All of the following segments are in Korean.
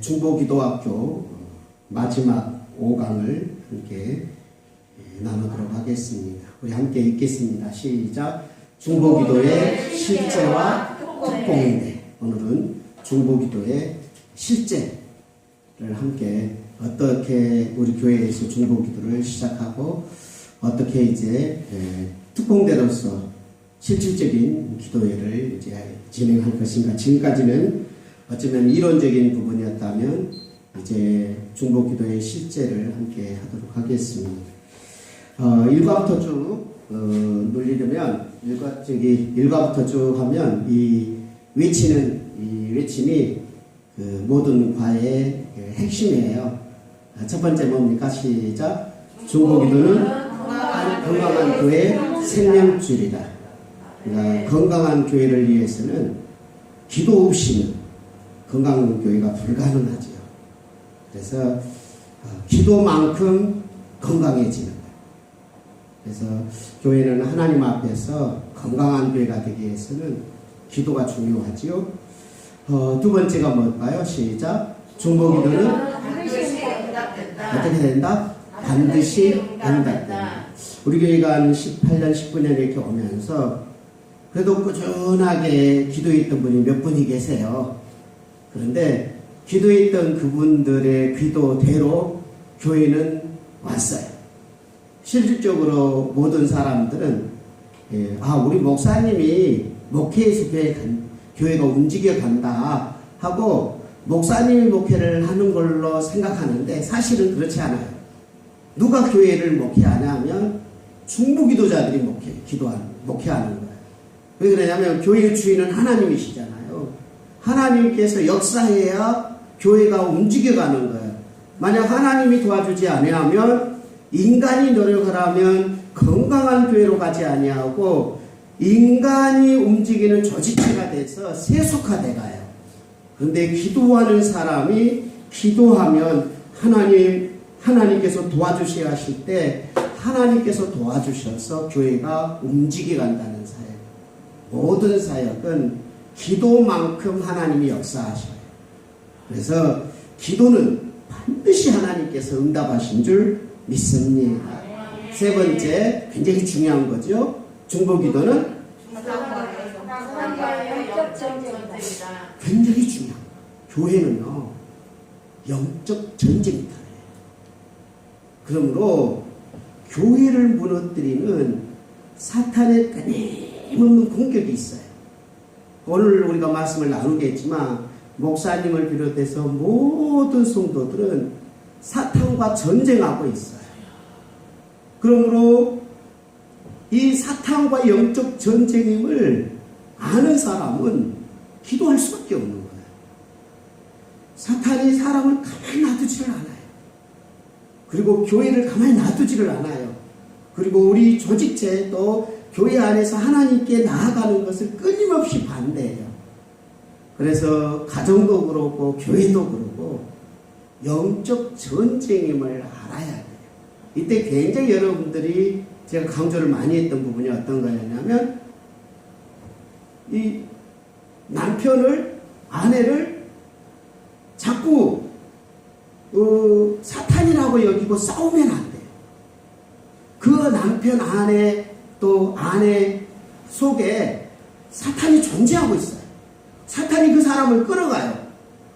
중보기도학교 마지막 5강을 함께 나누도록 하겠습니다. 우리 함께 읽겠습니다. 시작. 중보기도의 실제와 특공인데, 오늘은 중보기도의 실제를 함께 어떻게 우리 교회에서 중보기도를 시작하고 어떻게 이제 특공대로서 실질적인 기도회를 이제 진행할 것인가. 지금까지는 어쩌면 이론적인 부분이었다면 이제 중보기도의 실제를 함께 하도록 하겠습니다. 1과부터 쭉 놀리려면 1과부터 쭉 하면 이 외침이 그 모든 과의 핵심이에요. 첫 번째 뭡니까? 시작. 중보기도는 건강한 교회 생명줄이다. 그러니까 건강한 교회를 위해서는 기도 없이는 건강한 교회가 불가능하죠. 그래서 기도만큼 건강해지는 거예요. 그래서 교회는 하나님 앞에서 건강한 교회가 되기 위해서는 기도가 중요하지요. 두 번째가 뭘까요? 시작. 중보기도는 어떻게 된다? 반드시 응답된다. 우리 교회가 한 18년, 19년 이렇게 오면서 그래도 꾸준하게 기도했던 분이 몇 분이 계세요. 그런데 기도했던 그분들의 기도대로 교회는 왔어요. 실질적으로 모든 사람들은 우리 목사님이 목회에서 교회가 움직여 간다 하고 목사님이 목회를 하는 걸로 생각하는데 사실은 그렇지 않아요. 누가 교회를 목회하냐 하면 중보기도자들이 목회하는 거예요. 왜 그러냐면 교회의 주인은 하나님이시잖아요. 하나님께서 역사해야 교회가 움직여가는 거예요. 만약 하나님이 도와주지 아니하면 인간이 노력하라면 건강한 교회로 가지 아니하고 인간이 움직이는 조직체가 돼서 세속화돼 가요. 그런데 기도하는 사람이 기도하면 하나님께서 도와주셔야 하실 때 하나님께서 도와주셔서 교회가 움직여 간다는 사역. 모든 사역은 기도만큼 하나님이 역사하셔요. 그래서 기도는 반드시 하나님께서 응답하신 줄 믿습니다. 세 번째, 굉장히 중요한 거죠. 중보기도는 굉장히 중요한 거예요. 교회는요, 영적 전쟁이다. 그러므로 교회를 무너뜨리는 사탄의 끊임없는 공격이 있어요. 오늘 우리가 말씀을 나누겠지만 목사님을 비롯해서 모든 성도들은 사탄과 전쟁하고 있어요. 그러므로 이 사탄과 영적 전쟁임을 아는 사람은 기도할 수밖에 없는 거예요. 사탄이 사람을 가만히 놔두지를 않아요. 그리고 교회를 가만히 놔두지를 않아요. 그리고 우리 조직체 또 교회 안에서 하나님께 나아가는 것을 끊임없이 반대해요. 그래서 가정도 그렇고 교회도 그렇고 영적 전쟁임을 알아야 돼요. 이때 굉장히 여러분들이 제가 강조를 많이 했던 부분이 어떤 거냐면 이 아내를 자꾸 사탄이라고 여기고 싸우면 안 돼요. 그 남편 아내 속에 사탄이 존재하고 있어요. 사탄이 그 사람을 끌어가요.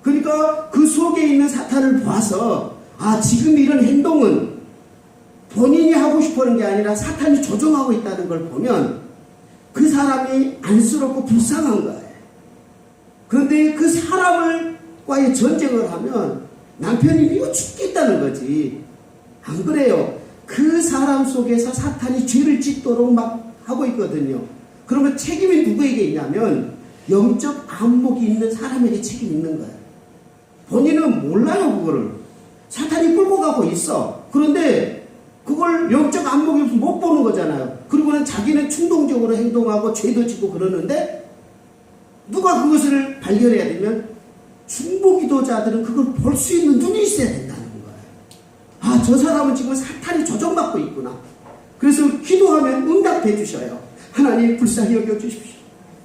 그러니까 그 속에 있는 사탄을 봐서 지금 이런 행동은 본인이 하고 싶어하는 게 아니라 사탄이 조종하고 있다는 걸 보면 그 사람이 안쓰럽고 불쌍한 거예요. 그런데 그 사람과의 전쟁을 하면 남편이 미워 죽겠다는 거지. 안 그래요? 그 사람 속에서 사탄이 죄를 짓도록 막 하고 있거든요. 그러면 책임이 누구에게 있냐면 영적 안목이 있는 사람에게 책임이 있는 거예요. 본인은 몰라요, 그거를. 사탄이 끌고 가고 있어. 그런데 그걸 영적 안목이 없어서 못 보는 거잖아요. 그리고는 자기는 충동적으로 행동하고 죄도 짓고 그러는데 누가 그것을 발견해야 되면 중보기도자들은 그걸 볼 수 있는 눈이 있어야 된다는 거예요. 저 사람은 지금 사탄이 조종받고 있구나. 그래서 기도하면 응답해 주셔요. 하나님 불쌍히 여겨주십시오.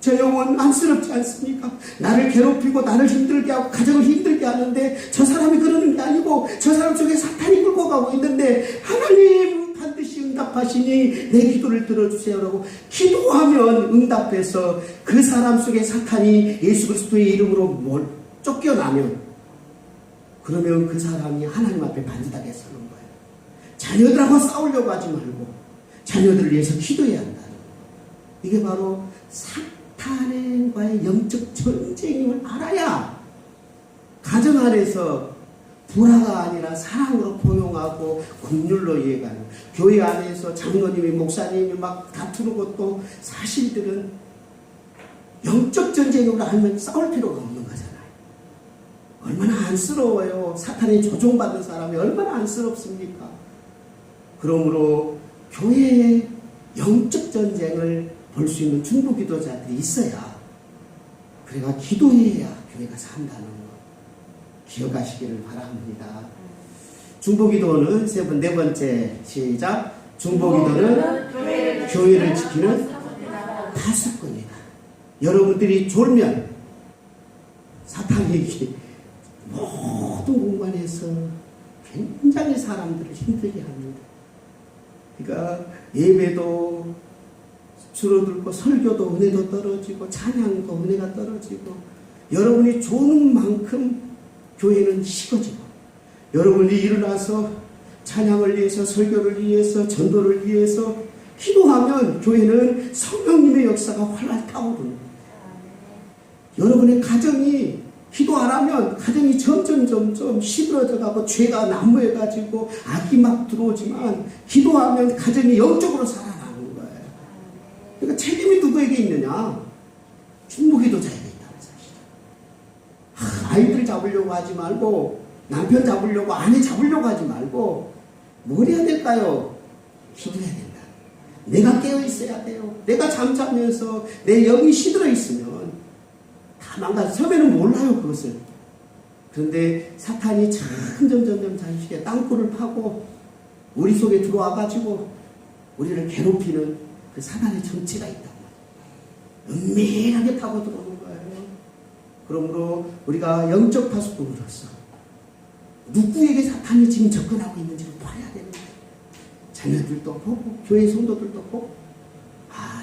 저 영혼 안쓰럽지 않습니까? 나를 괴롭히고 나를 힘들게 하고 가정을 힘들게 하는데 저 사람이 그러는 게 아니고 저 사람 속에 사탄이 끌고 가고 있는데 하나님 반드시 응답하시니 내 기도를 들어주세요라고 기도하면 응답해서 그 사람 속에 사탄이 예수 그리스도의 이름으로 쫓겨나면 그러면 그 사람이 하나님 앞에 반듯하게 서는 거예요. 자녀들하고 싸우려고 하지 말고 자녀들을 위해서 기도해야 한다는 거예요. 이게 바로 사탄과의 영적 전쟁임을 알아야 가정 안에서 불화가 아니라 사랑으로 포용하고 긍휼로 이해가는 교회 안에서 장로님이 목사님이 막 다투는 것도 사실들은 영적 전쟁으로 알면 싸울 필요가 없는 거잖아요. 얼마나 안쓰러워요. 사탄에 조종받은 사람이 얼마나 안쓰럽습니까? 그러므로 교회의 영적 전쟁을 볼 수 있는 중보 기도자들이 있어야 그래가 기도해야 교회가 산다는 거 기억하시기를 바랍니다. 중보 기도는 네 번째 시작. 중보 기도는 교회를 지키는 파수꾼이다. 여러분들이 졸면 사탄이 모든 공간에서 굉장히 사람들을 힘들게 합니다. 그러니까 예배도 줄어들고 설교도 은혜도 떨어지고 찬양도 은혜가 떨어지고 여러분이 조는 만큼 교회는 식어지고 여러분이 일어나서 찬양을 위해서 설교를 위해서 전도를 위해서 기도하면 교회는 성령님의 역사가 활활 타오릅니다. 여러분의 가정이 기도 안 하면 가정이 점점 시들어져 가고 죄가 난무해가지고 악이 막 들어오지만 기도하면 가정이 영적으로 살아나는 거예요. 그러니까 책임이 누구에게 있느냐? 중보 기도자에게 있다는 사실. 아이들 잡으려고 하지 말고 남편 잡으려고 아내 잡으려고 하지 말고 뭘 해야 될까요? 기도해야 된다. 내가 깨어 있어야 돼요. 내가 잠자면서 내 영이 시들어 있으면 다 처음에는 몰라요 그것을. 그런데 사탄이 점점 자식의 땅굴을 파고 우리 속에 들어와가지고 우리를 괴롭히는 그 사단의 정치가 있다고 은밀하게 파고 들어오는 거예요. 그러므로 우리가 영적 파수꾼으로서 누구에게 사탄이 지금 접근하고 있는지를 봐야 되는 거예요. 자녀들도 보고 교회 성도들도 보고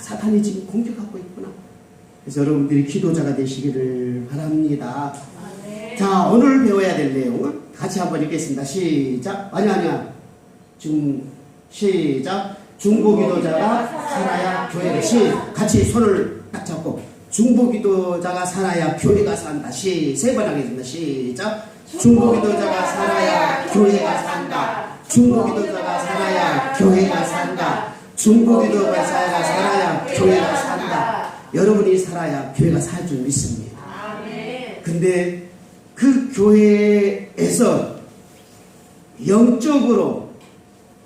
사탄이 지금 공격하고 있구나. 그래서 여러분들이 기도자가 되시기를 바랍니다. 네. 자, 오늘 배워야 될 내용을 같이 한번 읽겠습니다. 시작. 아니야. 시작. 중보 기도자가 살아야 교회가 같이 손을 딱 잡고 중보 기도자가 살아야 교회가 산다. 세 번 하겠습니다. 시작. 중보 기도자가 살아야 교회가 산다. 중보 기도자가 살아야 교회가 산다. 중보 기도자가 살아야 교회가 산다. 여러분이 살아야 교회가 살 줄 믿습니다. 근데 그 교회에서 영적으로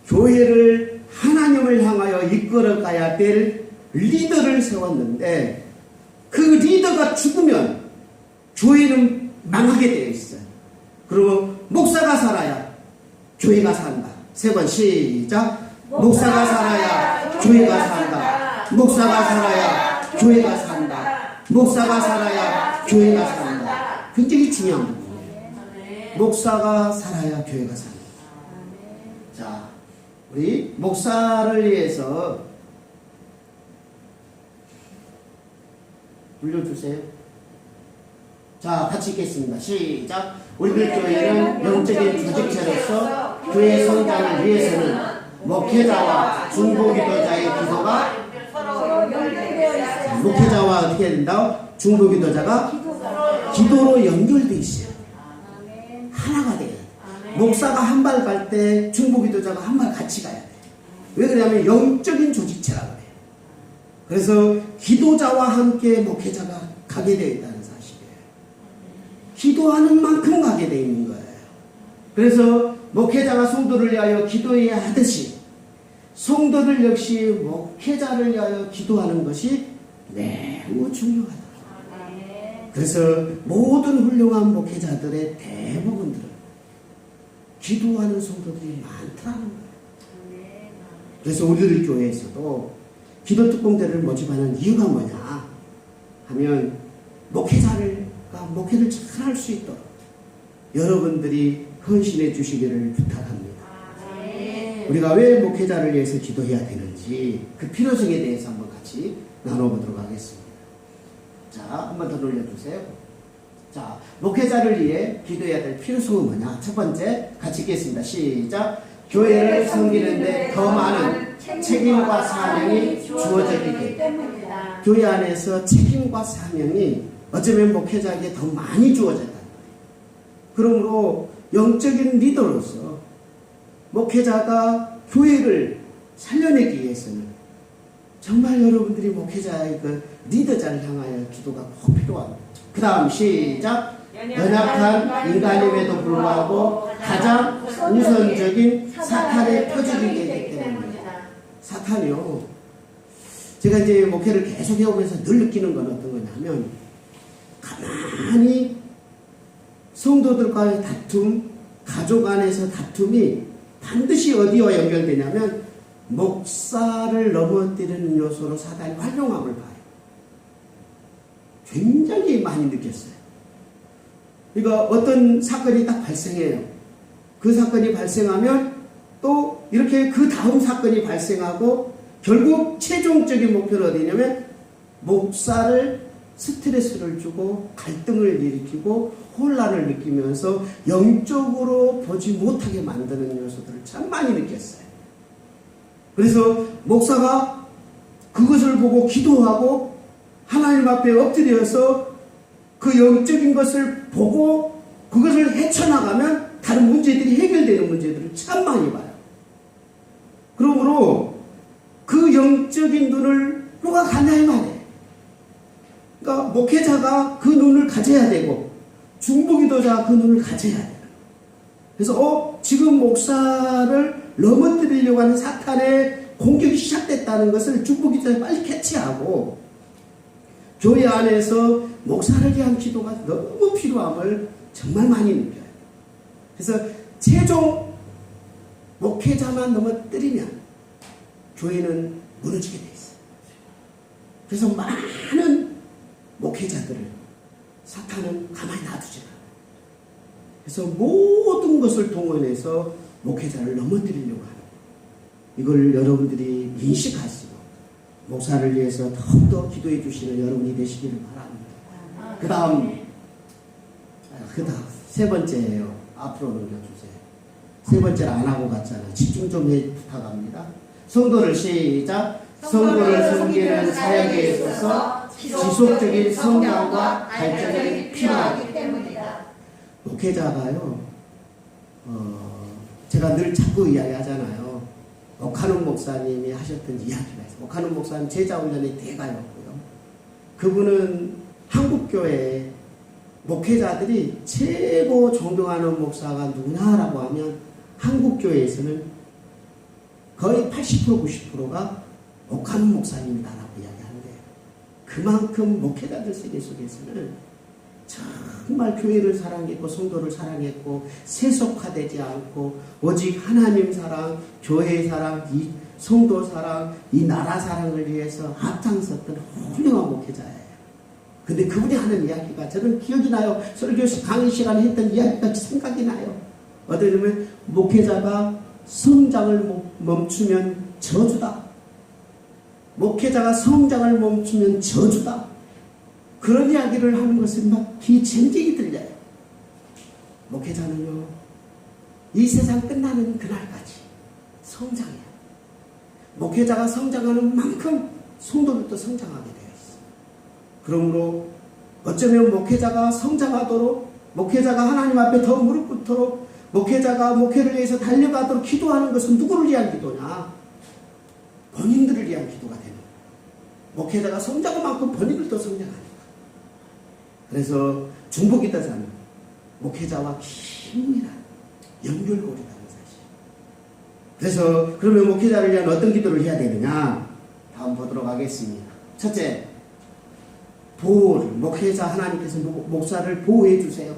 교회를 하나님을 향하여 이끌어가야 될 리더를 세웠는데 그 리더가 죽으면 교회는 망하게 되어 있어요. 그리고 목사가 살아야 교회가 산다. 세 번 시작. 목사가 살아야 교회가 산다. 목사가 살아야 교회가 산다. 목사가 살아야 교회가 산다. 굉장히 중요한 부분이에요. 목사가 살아야 교회가 산다. 자, 우리 목사를 위해서 불러주세요. 자, 같이 읽겠습니다. 시작. 우리들 교회는 영적인 조직체로서 교회 성장을 위해서는 목회자와 중보기도자의 기도가 목회자와 어떻게 해야 된다? 중보기도자가 기도로 연결되어 있어요. 하나가 돼요. 목사가 한 발 갈 때 중보기도자가 한 발 같이 가야 돼요. 왜 그러냐면 영적인 조직체라고 해요. 그래서 기도자와 함께 목회자가 가게 되어 있다는 사실이에요. 기도하는 만큼 가게 되어 있는 거예요. 그래서 목회자가 성도를 위하여 기도해야 하듯이 성도들 역시 목회자를 위하여 기도하는 것이 매우 중요하다. 그래서 모든 훌륭한 목회자들의 대부분들은 기도하는 성도들이 많다는 거예요. 그래서 우리들 교회에서도 기도 특공대를 모집하는 이유가 뭐냐? 하면 목회를 잘 할 수 있도록 여러분들이 헌신해 주시기를 부탁합니다. 우리가 왜 목회자를 위해서 기도해야 되는지 그 필요성에 대해서 한번 같이 나눠보도록 하겠습니다. 자, 한번 더 놀려주세요. 자, 목회자를 위해 기도해야 될 필요성은 뭐냐? 첫 번째, 같이 읽겠습니다. 시작. 교회를 섬기는데 더 많은 책임과 사명이 주어지기 때문이다. 교회 안에서 책임과 사명이 어쩌면 목회자에게 더 많이 주어졌다. 그러므로 영적인 리더로서 목회자가 교회를 살려내기 위해서는 정말 여러분들이 목회자의 그 리더자를 향하여 기도가 꼭 필요합니다. 그 다음 시작. 연약한 인간임에도 불구하고 가장 우선적인 사탄의 표적이기 때문입니다. 사탄이요. 제가 이제 목회를 계속 해오면서 늘 느끼는 건 어떤 거냐면 가만히 성도들과의 다툼, 가족 안에서 다툼이 반드시 어디와 연결되냐면 목사를 넘어뜨리는 요소로 사단이 활용함을 봐요. 굉장히 많이 느꼈어요. 그러니까 어떤 사건이 딱 발생해요. 그 사건이 발생하면 또 이렇게 그 다음 사건이 발생하고 결국 최종적인 목표는 어디냐면 목사를 스트레스를 주고 갈등을 일으키고 혼란을 느끼면서 영적으로 보지 못하게 만드는 요소들을 참 많이 느꼈어요. 그래서 목사가 그것을 보고 기도하고 하나님 앞에 엎드려서 그 영적인 것을 보고 그것을 헤쳐나가면 다른 문제들이 해결되는 문제들을 참 많이 봐요. 그러므로 그 영적인 눈을 누가 가냐이 말이에요. 그러니까 목회자가 그 눈을 가져야 되고 중보기도자가 그 눈을 가져야 돼요. 그래서 지금 목사를 넘어뜨리려고 하는 사탄의 공격이 시작됐다는 것을 중보기도자가 빨리 캐치하고 교회 안에서 목사를 위한 기도가 너무 필요함을 정말 많이 느껴요. 그래서 최종 목회자만 넘어뜨리면 교회는 무너지게 돼 있어요. 그래서 많은 목회자들을 사탄은 가만히 놔두지 않아요. 그래서 모든 것을 동원해서 목회자를 넘어뜨리려고 하는 이걸 여러분들이 인식하시고 목사를 위해서 더욱더 기도해 주시는 여러분이 되시기를 바랍니다. 그 다음 세 번째예요. 앞으로 넘겨주세요. 세 번째를 안 하고 갔잖아요. 집중 좀 해 부탁합니다. 성도를 시작. 성도를 섬기는 사역에 있어서 지속적인 성장과 발전이 필요하기 때문이다. 목회자가요, 제가 늘 자꾸 이야기하잖아요. 옥하는 목사님이 하셨던 이야기가 있어요. 옥하는 목사님 제자훈련의 대가였고요. 그분은 한국교회 목회자들이 최고 존경하는 목사가 누구냐라고 하면 한국교회에서는 거의 80% 90%가 옥하는 목사님이다라고 이야기하는데 그만큼 목회자들 세계 속에서는 정말 교회를 사랑했고 성도를 사랑했고 세속화되지 않고 오직 하나님 사랑, 교회 사랑, 이 성도 사랑, 이 나라 사랑을 위해서 앞장섰던 훌륭한 목회자예요. 근데 그분이 하는 이야기가 저는 기억이 나요. 설교 강의 시간에 했던 이야기가 생각이 나요. 어떠냐면 목회자가 성장을 멈추면 저주다. 목회자가 성장을 멈추면 저주다. 그런 이야기를 하는 것은 막 기쟁쟁이 들려요. 목회자는요, 이 세상 끝나는 그날까지 성장해요. 목회자가 성장하는 만큼 성도들도 성장하게 되어 있어요. 그러므로 어쩌면 목회자가 성장하도록, 목회자가 하나님 앞에 더 무릎 꿇도록, 목회자가 목회를 위해서 달려가도록 기도하는 것은 누구를 위한 기도냐? 본인들을 위한 기도가 되는 거예요. 목회자가 성장한 만큼 본인들도 성장하니까. 그래서 중보기도자는 목회자와 긴밀한 연결고리라는 사실. 그래서 그러면 목회자를 위한 어떤 기도를 해야 되느냐? 다음 보도록 하겠습니다. 첫째, 보호를, 목회자 하나님께서 목사를 보호해 주세요.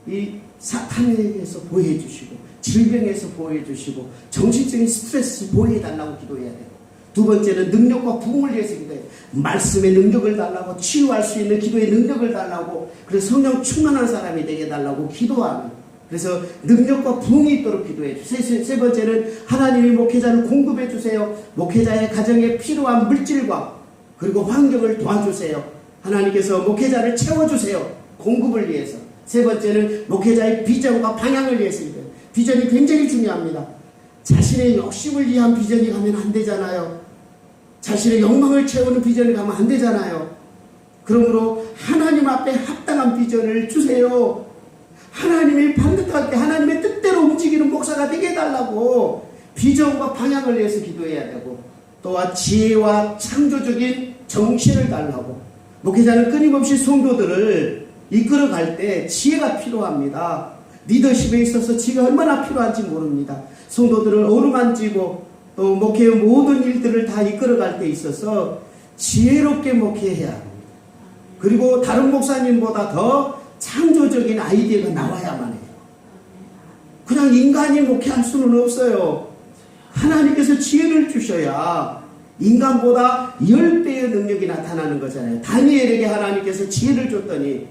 이 사탄에게서 보호해 주시고 질병에서 보호해 주시고 정신적인 스트레스 보호해 달라고 기도해야 되고, 두 번째는 능력과 부흥을 위해서 기도해요. 말씀의 능력을 달라고, 치유할 수 있는 기도의 능력을 달라고, 그래서 성령 충만한 사람이 되게 해달라고 기도하는, 그래서 능력과 부흥이 있도록 기도해 주세요. 세 번째는 하나님이 목회자를 공급해 주세요. 목회자의 가정에 필요한 물질과 그리고 환경을 도와주세요. 하나님께서 목회자를 채워주세요. 공급을 위해서. 세 번째는 목회자의 비전과 방향을 위해서입니다. 비전이 굉장히 중요합니다. 자신의 욕심을 위한 비전이 가면 안 되잖아요. 자신의 욕망을 채우는 비전이 가면 안 되잖아요. 그러므로 하나님 앞에 합당한 비전을 주세요. 하나님이 반듯하게 하나님의 뜻대로 움직이는 목사가 되게 해달라고 비전과 방향을 위해서 기도해야 되고, 또한 지혜와 창조적인 정신을 달라고. 목회자는 끊임없이 성도들을 이끌어갈 때 지혜가 필요합니다. 리더십에 있어서 지혜가 얼마나 필요한지 모릅니다. 성도들을 어루만지고 또 목회의 모든 일들을 다 이끌어갈 때 있어서 지혜롭게 목회해야 합니다. 그리고 다른 목사님보다 더 창조적인 아이디어가 나와야만 해요. 그냥 인간이 목회할 수는 없어요. 하나님께서 지혜를 주셔야 인간보다 10배의 능력이 나타나는 거잖아요. 다니엘에게 하나님께서 지혜를 줬더니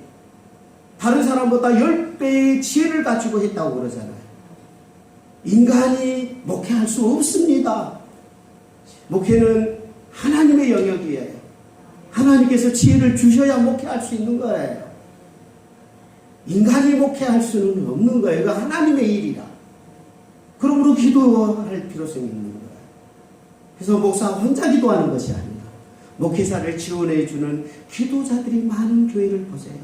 다른 사람보다 10배의 지혜를 가지고 했다고 그러잖아요. 인간이 목회할 수 없습니다. 목회는 하나님의 영역이에요. 하나님께서 지혜를 주셔야 목회할 수 있는 거예요. 인간이 목회할 수는 없는 거예요. 이거 하나님의 일이라. 그러므로 기도할 필요성이 있는 거예요. 그래서 목사 혼자 기도하는 것이 아니라 목회사를 지원해 주는 기도자들이 많은 교회를 보세요.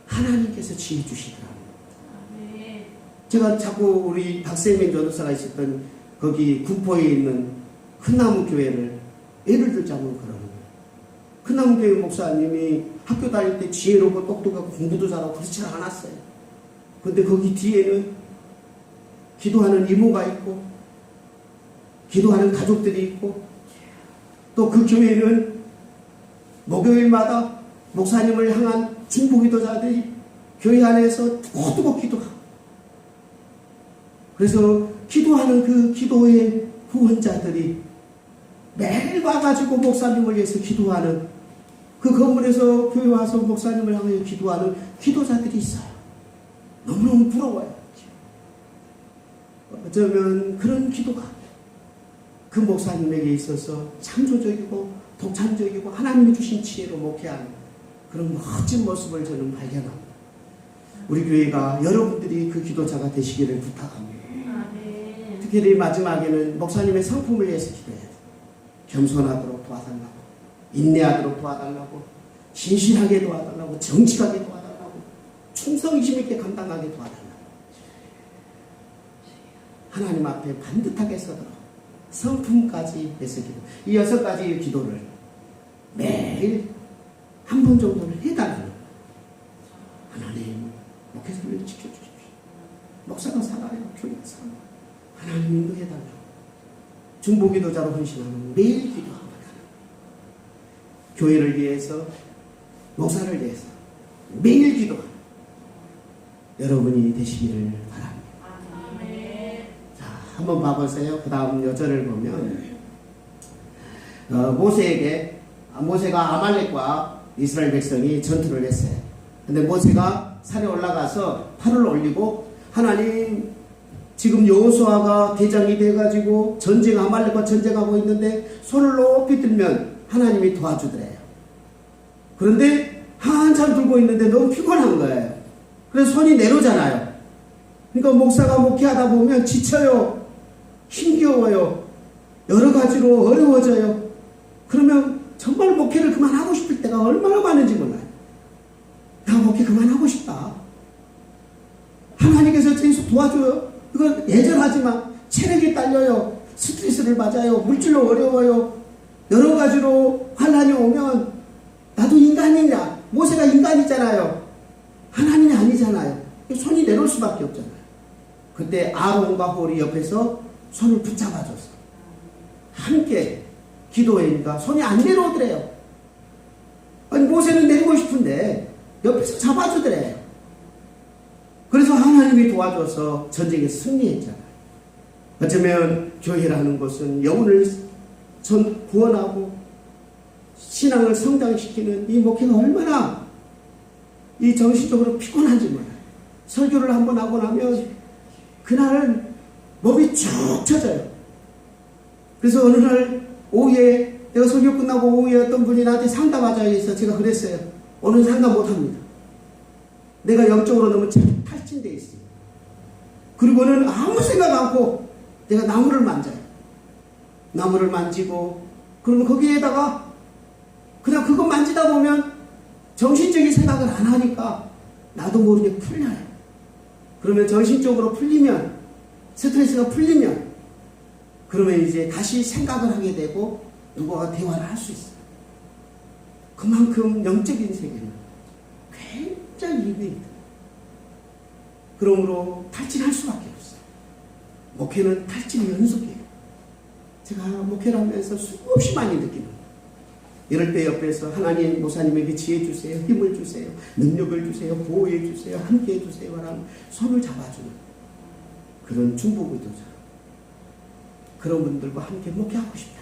하나님께서 지혜 주시더라고요. 제가 자꾸 우리 박세민 전도사가 있었던 거기 구포에 있는 큰나무 교회를 예를 들자면 그러는 거예요. 큰나무 교회 목사님이 학교 다닐 때 지혜롭고 똑똑하고 공부도 잘하고 그렇지 않았어요. 근데 거기 뒤에는 기도하는 이모가 있고 기도하는 가족들이 있고, 또 그 교회는 목요일마다 목사님을 향한 중보기도자들이 교회 안에서 두고두고 기도하고, 그래서 기도하는 그 기도의 후원자들이 매일 와가지고 목사님을 위해서 기도하는, 그 건물에서 교회 와서 목사님을 향해 기도하는 기도자들이 있어요. 너무너무 부러워요. 어쩌면 그런 기도가 그 목사님에게 있어서 창조적이고 독창적이고 하나님이 주신 지혜로 목회하는 그런 멋진 모습을 저는 발견합니다. 우리 교회가 여러분들이 그 기도자가 되시기를 부탁합니다. 특히 마지막에는 목사님의 성품을 위해서 기도해야 돼요. 겸손하도록 도와달라고, 인내하도록 도와달라고, 진실하게 도와달라고, 정직하게 도와달라고, 충성심 있게 감당하게 도와달라고, 하나님 앞에 반듯하게 서도록 성품까지 해서 기도. 이 6가지의 기도를 매일 한 번 정도는 해달라는 거예요. 하나님, 목회자를 지켜주십시오. 목사가 살아요. 교회가 살아요. 하나님 인도해달라고. 중보기도자로 헌신하는 매일 기도합니다. 교회를 위해서, 목사를 위해서 매일 기도하는 여러분이 되시기를 바랍니다. 자, 한번 봐보세요. 그 다음 여절을 보면 모세가 아말렉과 이스라엘 백성이 전투를 했어요. 근데 모세가 산에 올라가서 팔을 올리고, 하나님, 지금 여호수아가 대장이 돼가지고 아말렉과 전쟁하고 있는데 손을 높이 들면 하나님이 도와주더래요. 그런데 한참 들고 있는데 너무 피곤한 거예요. 그래서 손이 내려오잖아요. 그러니까 목사가 목회하다 보면 지쳐요. 힘겨워요. 여러 가지로 어려워져요. 그러면 정말 목회를 그만하고 싶을 때가 얼마나 많은지 몰라요. 나 목회 그만하고 싶다. 하나님께서 계속 도와줘요. 이건 예전하지만 체력이 딸려요. 스트레스를 맞아요. 물질로 어려워요. 여러 가지로 환란이 오면 나도 인간이냐? 모세가 인간이잖아요. 하나님이 아니잖아요. 손이 내려올 수밖에 없잖아요. 그때 아론과 홀이 옆에서 손을 붙잡아줬어. 함께 기도하니까 손이 안 내려오더래요. 아니, 모세는 내리고 싶은데 옆에서 잡아주더래요. 그래서 하나님이 도와줘서 전쟁에 승리했잖아요. 어쩌면 교회라는 것은 영혼을 전 구원하고 신앙을 성장시키는 이 목회가 얼마나 이 정신적으로 피곤한지 몰라요. 설교를 한번 하고 나면 그날은 몸이 쭉 처져요. 그래서 어느 날 오후에 내가 설교 끝나고 오후에 어떤 분이 나한테 상담하자 해서 제가 그랬어요. 오늘 상담 못합니다. 내가 영적으로 너무 탈진되어 있어요. 그리고는 아무 생각 않고 내가 나무를 만져요. 나무를 만지고 그러면 거기에다가 그냥 그거 만지다 보면 정신적인 생각을 안 하니까 나도 모르게 풀려요. 그러면 정신적으로 풀리면 스트레스가 풀리면 그러면 이제 다시 생각을 하게 되고 누구와 대화를 할 수 있어요. 그만큼 영적인 세계는 굉장히 유익합니다. 그러므로 탈진할 수밖에 없어요. 목회는 탈진의 연속이에요. 제가 목회를 하면서 수없이 많이 느낍니다. 이럴 때 옆에서 하나님 목사님에게 지혜 주세요, 힘을 주세요, 능력을 주세요, 보호해 주세요, 함께 해 주세요 라는 손을 잡아주는 그런 중보기도자, 그런 분들과 함께 목회하고 싶다.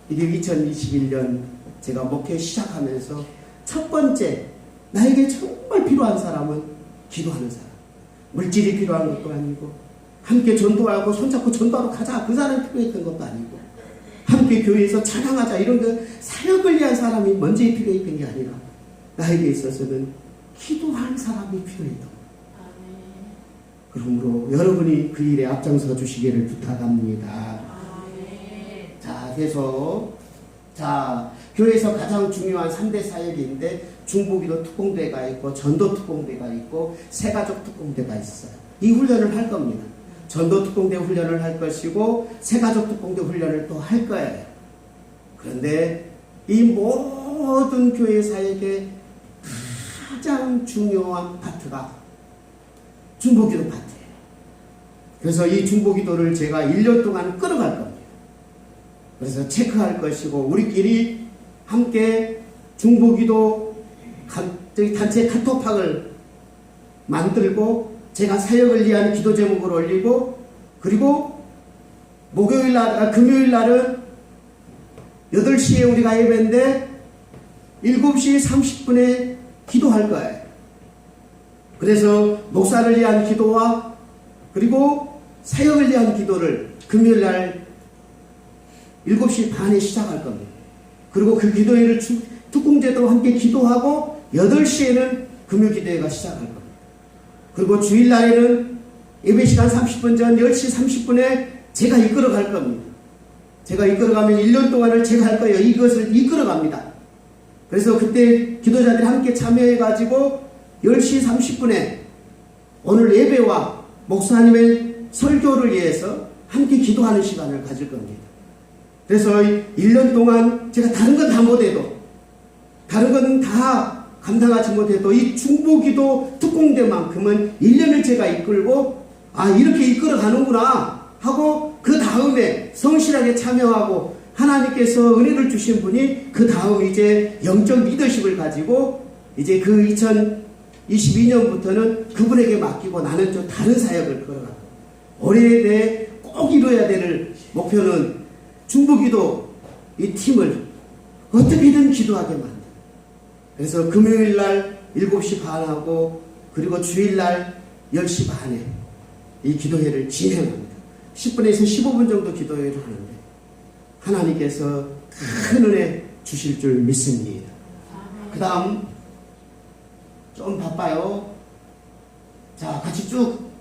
이게 2021년 제가 목회 시작하면서 첫 번째 나에게 정말 필요한 사람은 기도하는 사람. 물질이 필요한 것도 아니고 함께 전도하고 손잡고 전도하러 가자 그 사람이 필요했던 것도 아니고 함께 교회에서 찬양하자 이런 그 사역을 위한 사람이 먼저 필요했던 게 아니라 나에게 있어서는 기도하는 사람이 필요했던 거예요. 그러므로 여러분이 그 일에 앞장서 주시기를 부탁합니다. 자, 그래서 교회에서 가장 중요한 3대 사역인데 중보기도 특공대가 있고 전도 특공대가 있고 새가족 특공대가 있어요. 이 훈련을 할 겁니다. 전도 특공대 훈련을 할 것이고 새가족 특공대 훈련을 또 할 거예요. 그런데 이 모든 교회 사역의 가장 중요한 파트가 중보기도 파트예요. 그래서 이 중보기도를 제가 1년 동안 끌어갈 겁니다. 그래서 체크할 것이고 우리끼리 함께 중보기도 단체 카톡방을 만들고 제가 사역을 위한 기도 제목을 올리고 그리고 금요일 날은 8시에 우리가 예배인데 7시 30분에 기도할 거예요. 그래서 목사를 위한 기도와 그리고 사역을 위한 기도를 금요일 날 7시 반에 시작할 겁니다. 그리고 그 기도회를 특공제도 함께 기도하고 8시에는 금요기도회가 시작할 겁니다. 그리고 주일날에는 예배시간 30분 전 10시 30분에 제가 이끌어 갈 겁니다. 제가 이끌어가면 1년 동안을 제가 할 거예요. 이것을 이끌어갑니다. 그래서 그때 기도자들이 함께 참여해가지고 10시 30분에 오늘 예배와 목사님의 설교를 위해서 함께 기도하는 시간을 가질 겁니다. 그래서 1년 동안 제가 다른 건 다 못해도 다른 건 다 감당하지 못해도 이 중보기도 특공대만큼은 1년을 제가 이끌고 이렇게 이끌어 가는구나 하고 그 다음에 성실하게 참여하고 하나님께서 은혜를 주신 분이 그 다음 이제 영적 리더십을 가지고 이제 그 2022년부터는 그분에게 맡기고 나는 좀 다른 사역을 걸어가고 올해에 대해 꼭 이뤄야 될 목표는 중보기도 이 팀을 어떻게든 기도하게 만든. 그래서 금요일 날 7시 반하고 그리고 주일 날 10시 반에 이 기도회를 진행합니다. 10분에서 15분 정도 기도회를 하는데 하나님께서 큰 은혜 주실 줄 믿습니다. 그 다음 좀 바빠요. 자, 같이 쭉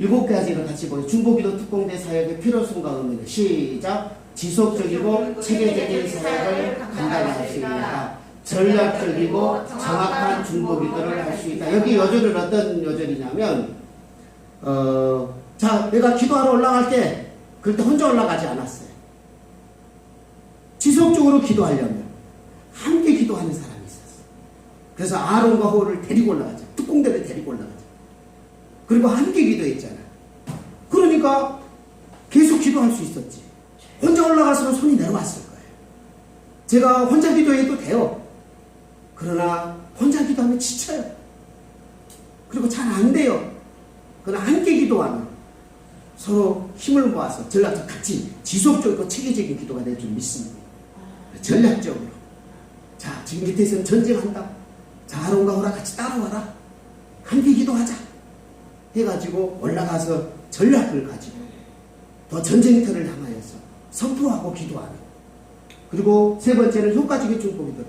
7가지를 같이 보요. 중보기도 특공대 사역의 필요성과 의미는 시작. 지속적이고 체계적인 사역을 감당할 수 있다. 전략적이고 정확한 중보기도를 할 수 있다. 여기 요절은 어떤 요절이냐면 자, 내가 기도하러 올라갈 그때 혼자 올라가지 않았어요. 지속적으로 기도하려면 함께 기도하는 사람이 있었어요. 그래서 아론과 호를 데리고 올라가죠. 특공대를 데리고 올라가죠. 그리고 함께 기도했잖아요. 그러니까 계속 기도할 수 있었지. 혼자 올라갈수록 손이 내려왔을 거예요. 제가 혼자 기도해도 돼요. 그러나 혼자 기도하면 지쳐요. 그리고 잘 안 돼요. 그러나 함께 기도하면 서로 힘을 모아서 전략적 같이 지속적이고 체계적인 기도가 될 줄 믿습니다. 전략적으로. 자, 지금 밑에서는 전쟁한다. 자, 아론과 호라 같이 따라와라. 함께 기도하자. 해가지고 올라가서 전략을 가지고 더 전쟁터를 향하여서 선포하고 기도하는. 그리고 세 번째는 효과적인 중보기도.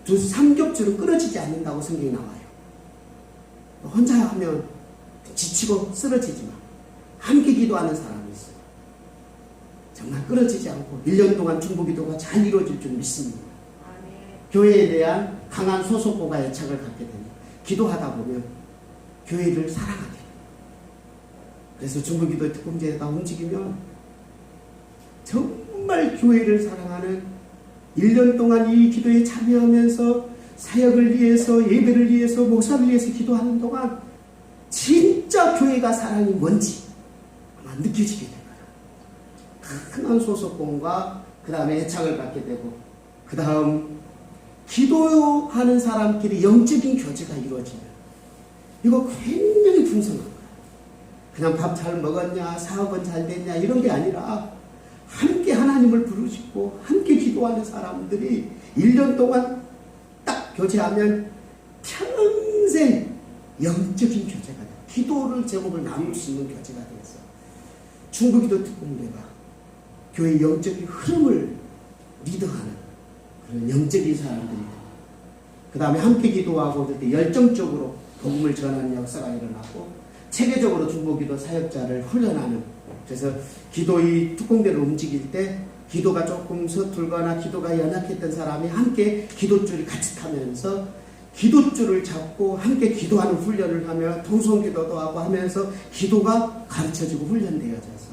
두 삼겹줄은 끊어지지 않는다고 성경이 나와요. 혼자 하면 지치고 쓰러지지만 함께 기도하는 사람이 있어요. 정말 끊어지지 않고 1년 동안 중보기도가 잘 이루어질 줄 믿습니다. 교회에 대한 강한 소속보가 애착을 갖게 됩니다. 기도하다 보면 교회를 사랑하게 됩니다. 그래서 중보기도 특공제가 움직이면 정말 교회를 사랑하는 1년 동안 이 기도에 참여하면서 사역을 위해서, 예배를 위해서, 목사를 위해서 기도하는 동안 진짜 교회가 사랑이 뭔지 아마 느껴지게 됩니다. 강한 소속공과 그 다음에 애착을 갖게 되고, 그 다음 기도하는 사람끼리 영적인 교제가 이루어지면 이거 굉장히 풍성한 거예요. 그냥 밥 잘 먹었냐, 사업은 잘 됐냐 이런 게 아니라 함께 하나님을 부르시고 함께 기도하는 사람들이 1년 동안 딱 교제하면 평생 영적인 교제가 돼요. 기도를 제목을 나눌 수 있는 교제가 돼서 중보기도 특공대가 교회의 영적인 흐름을 리더하는 그런 영적인 사람들이 돼요. 그 다음에 함께 기도하고 그때 열정적으로 복음을 전하는 역사가 일어나고 체계적으로 중보기도 사역자를 훈련하는, 그래서 기도의 특공대를 움직일 때 기도가 조금 서툴거나 기도가 연약했던 사람이 함께 기도줄이 같이 타면서 기도줄을 잡고 함께 기도하는 훈련을 하며 통성기도도 하고 하면서 기도가 가르쳐지고 훈련되어져서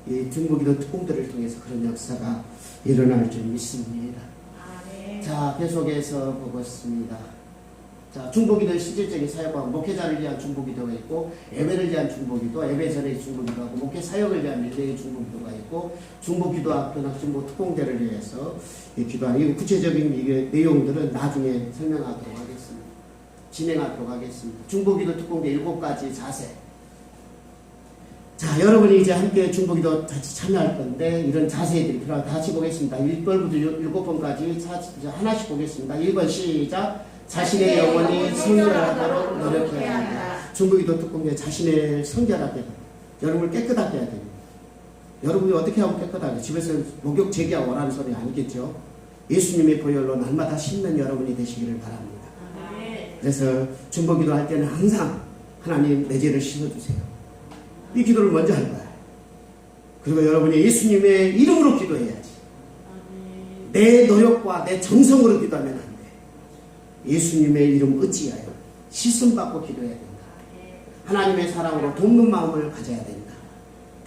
이 중보기도 특공대를 통해서 그런 역사가 일어날 줄 믿습니다. 자, 계속해서 보겠습니다. 자, 중보기도의 실질적인 사역과 목회자를 위한 중보기도가 있고, 예배를 위한 중보기도, 예배 전의 중보기도하고, 목회 사역을 위한 밀레의 중보기도가 있고, 중보기도학교나 중보특공대를 위해서 기도하는, 이 구체적인 내용들은 나중에 설명하도록 하겠습니다. 진행하도록 하겠습니다. 중보기도 특공대 7가지 자세. 자, 여러분이 이제 함께 중보기도 같이 참여할 건데, 이런 자세들이 필요하다. 다시 보겠습니다. 1번부터 7번까지 하나씩 보겠습니다. 1번 시작. 자신의 영혼이 성결하도록 노력해야 한다. 중보기도 특공대 자신의 성결하게, 여러분을 깨끗하게 해야 됩니다. 여러분이 어떻게 하면 깨끗하게? 집에서 목욕 제기하고 오라는 소리 아니겠죠? 예수님의 보혈로 날마다 씻는 여러분이 되시기를 바랍니다. 그래서 중보기도 할 때는 항상 하나님 내 죄를 씻어주세요. 이 기도를 먼저 할 거야. 그리고 여러분이 예수님의 이름으로 기도해야지. 내 노력과 내 정성으로 기도하면 안 돼. 예수님의 이름 어찌하여 씻음받고 기도해야 된다. 하나님의 사랑으로 돕는 마음을 가져야 된다.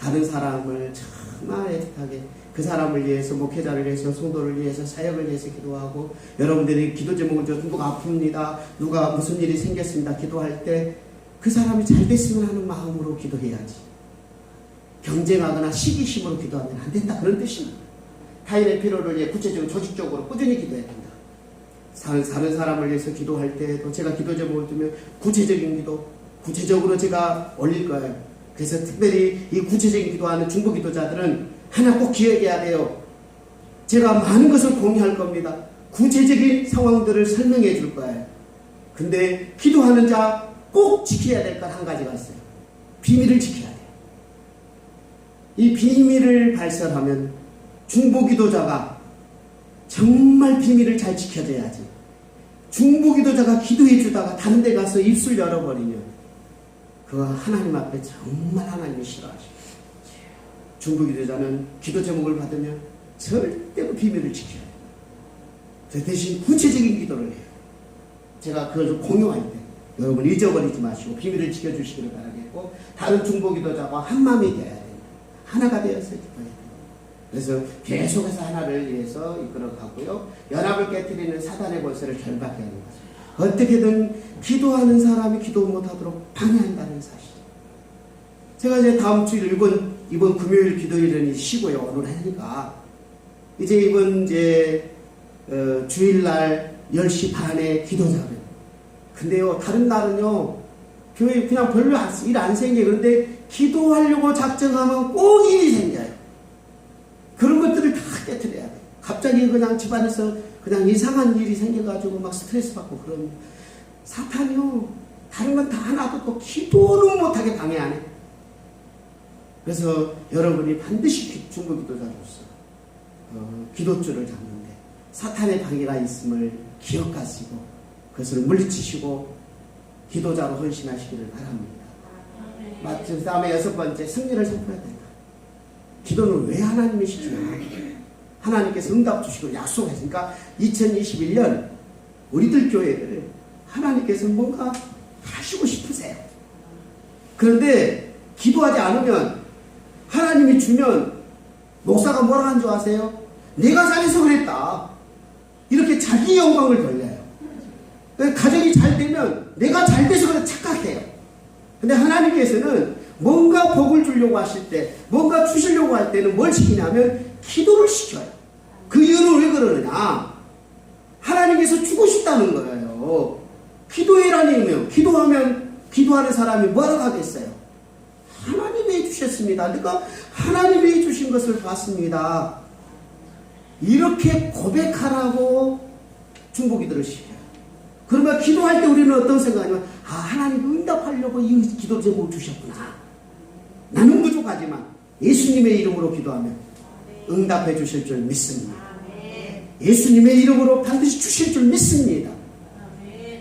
다른 사람을 정말 애틋하게 그 사람을 위해서, 목회자를 위해서, 성도를 위해서, 사역을 위해서 기도하고, 여러분들이 기도 제목을 줘, 누가 아픕니다, 누가 무슨 일이 생겼습니다 기도할 때 그 사람이 잘 됐으면 하는 마음으로 기도해야지. 경쟁하거나 시기심으로 기도하면 안 된다, 그런 뜻입니다. 타인의 필요를 위해 구체적으로 조직적으로 꾸준히 기도해야 된다. 다른 사람을 위해서 기도할 때도 제가 기도 제목을 두면 구체적인 기도, 구체적으로 제가 올릴 거예요. 그래서 특별히 이 구체적인 기도하는 중보기도자들은 하나 꼭 기억해야 돼요. 제가 많은 것을 공유할 겁니다. 구체적인 상황들을 설명해 줄 거예요. 근데 기도하는 자 꼭 지켜야 될 것 한 가지가 있어요. 비밀을 지켜야 돼요. 이 비밀을 발설하면 중보기도자가 정말 비밀을 잘 지켜줘야지. 중보기도자가 기도해 주다가 다른 데 가서 입술 열어버리면 그거 하나님 앞에 정말 하나님이 싫어하시고, 중보기도자는 기도 제목을 받으면 절대로 비밀을 지켜야 돼요. 대신 구체적인 기도를 해요. 제가 그걸 좀 공유할 때 여러분 잊어버리지 마시고 비밀을 지켜주시기를 바라겠고, 다른 중보기도자와 한마음이 되어야 됩니다. 하나가 되어서 기도해야 돼요. 그래서 계속해서 하나를 위해서 이끌어가고요. 연합을 깨뜨리는 사단의 권세를 결박해야 합니다. 어떻게든 기도하는 사람이 기도 못하도록 방해한다는 사실. 제가 이제 다음 주일 이번 금요일 기도일은 쉬고요. 오늘 하니까 이제 이번 이제 주일날 10시 반에 기도자고요. 근데요, 다른 날은요 교회 그냥 별로 일 안 생겨요. 그런데 기도하려고 작정하면 꼭 일이 생겨요. 그런 것들을 다 깨트려야 돼요. 갑자기 그냥 집안에서 그냥 이상한 일이 생겨가지고 막 스트레스 받고 그런 사탄이요. 다른 건 다 하나도 또 기도는 못하게 방해하네. 그래서 여러분이 반드시 중보 기도자로서 기도줄을 잡는데 사탄의 방해가 있음을 기억하시고 그것을 물리치시고 기도자로 헌신하시기를 바랍니다. 그 다음에 6번째, 승리를 선포해야 된다. 기도는 왜 하나님이 시키냐? 하나님께서 응답 주시고 약속했으니까 2021년 우리들 교회를 하나님께서 뭔가 하시고 싶으세요. 그런데 기도하지 않으면 하나님이 주면 목사가 뭐라 한 줄 아세요? 내가 잘해서 그랬다. 이렇게 자기 영광을 돌려요. 가정이 잘 되면 내가 잘 돼서 그래 착각해요. 근데 하나님께서는 뭔가 복을 주려고 하실 때, 뭔가 주시려고 할 때는 뭘 시키냐면 기도를 시켜요. 그 이유는 왜 그러느냐? 하나님께서 주고 싶다는 거예요. 기도해라니요. 기도하면 기도하는 사람이 뭐라고 하겠어요? 하나님이 해주셨습니다. 그러니까 하나님이 해주신 것을 봤습니다. 이렇게 고백하라고 중보기도를 시켜요. 그러면 기도할 때 우리는 어떤 생각이냐면 하나님이 응답하려고 이 기도 제목을 주셨구나. 나는 부족하지만 예수님의 이름으로 기도하면 응답해 주실 줄 믿습니다. 예수님의 이름으로 반드시 주실 줄 믿습니다.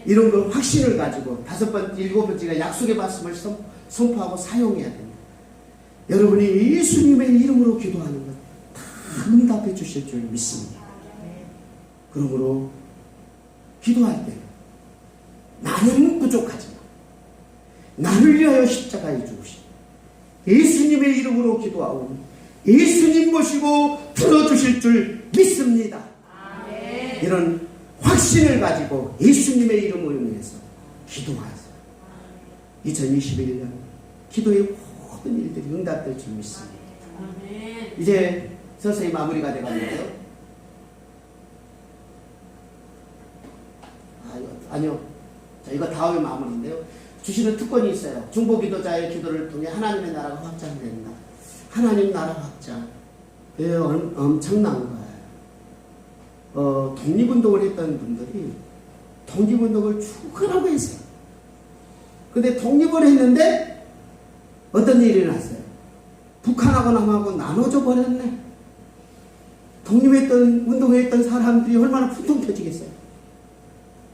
이런 걸 확신을 가지고 5번째, 7번째가 약속의 말씀을 선포하고 사용해야 됩니다. 여러분이 예수님의 이름으로 기도하는 것 다 응답해 주실 줄 믿습니다. 그러므로 기도할 때는 나는 부족하지만 나를 위하여 십자가에 죽으신 예수님의 이름으로 기도하오니 예수님 모시고 들어주실 줄 믿습니다. 이런 확신을 가지고 예수님의 이름으로 인해서 기도하세요. 2021년 기도의 모든 일들이 응답될 줄 믿습니다. 이제 서서히 마무리가 되었는데요. 아니요. 자, 이거 다음에 마무리인데요. 주시는 특권이 있어요. 중보기도자의 기도를 통해 하나님의 나라가 확장된다. 하나님 나라 확장. 엄청난 거예요. 독립운동을 했던 분들이 독립운동을 축하라고 했어요. 근데 독립을 했는데 어떤 일이 일어났어요? 북한하고 남하고 나눠져 버렸네. 독립했던, 운동했던 사람들이 얼마나 분통 터지겠어요?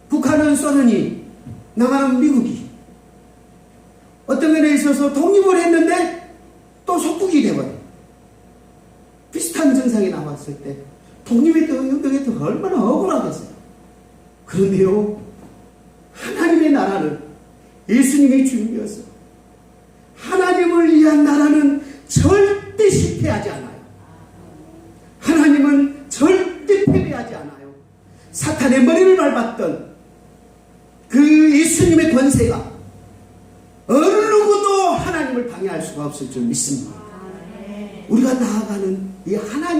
북한은 소련이, 남한은 미국이. 어떤 면에 있어서 독립을 했는데 또 속국이 돼버려요. 비슷한 증상이 나왔을 때 독립했던, 운동했던 얼마나 억울하겠어요. 그런데요, 하나님의 나라는 예수님의 주님이었어. 하나님을 위한 나라는 절대 실패하지 않아요. 하나님은 절대 패배하지 않아요. 사탄의 머리를 밟았던 그 예수님의 권세가 어느 누구도 하나님을 방해할 수가 없을 줄 믿습니다. 우리가 나아가는 이 하나님